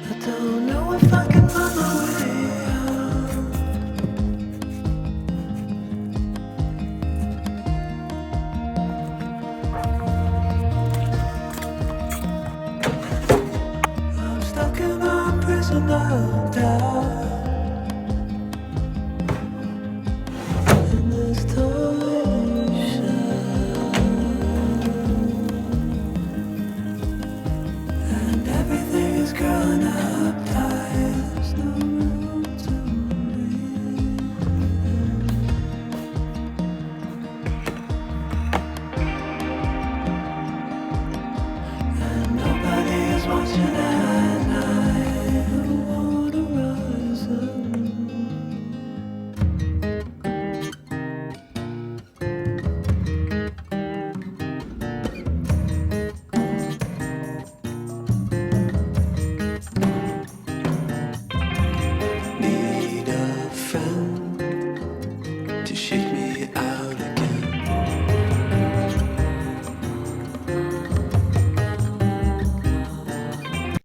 I don't know if I can find my way out. I'm stuck in a prison of doubt. In this torsion, and everything is growing up tight. There's no room to breathe. And nobody is watching at night. I wanna rise up. Need a friend to shake me